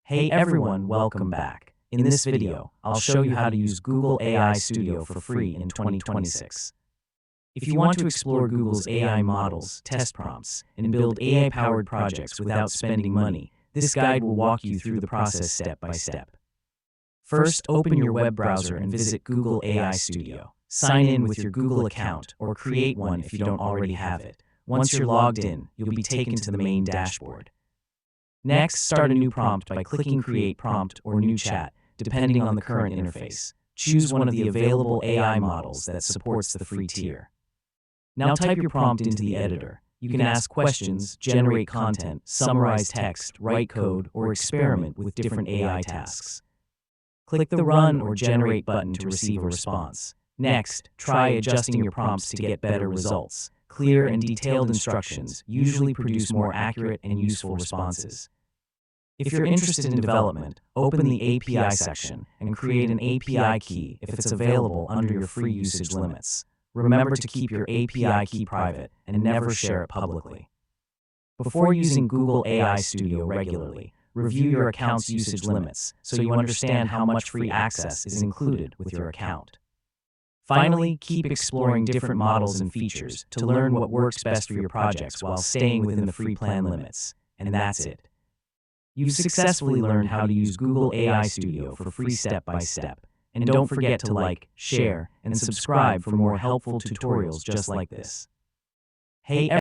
Hey everyone, welcome back. In this video, I'll show you how to use Google AI Studio for free in 2026. If you want to explore Google's AI models, test prompts, and build AI-powered projects without spending money, this guide will walk you through the process step by step. First, open your web browser and visit Google AI Studio. Sign in with your Google account or create one if you don't already have it. Once you're logged in, you'll be taken to the main dashboard. Next, start a new prompt by clicking Create Prompt or New Chat, depending on the current interface. Choose one of the available AI models that supports the free tier. Now type your prompt into the editor. You can ask questions, generate content, summarize text, write code, or experiment with different AI tasks. Click the Run or Generate button to receive a response. Next, try adjusting your prompts to get better results. Clear and detailed instructions usually produce more accurate and useful responses. If you're interested in development, open the API section and create an API key if it's available under your free usage limits. Remember to keep your API key private and never share it publicly. Before using Google AI Studio regularly, review your account's usage limits so you understand how much free access is included with your account. Finally, keep exploring different models and features to learn what works best for your projects while staying within the free plan limits. And that's it. You've successfully learned how to use Google AI Studio for free step by step. And don't forget to like, share, and subscribe for more helpful tutorials just like this. Hey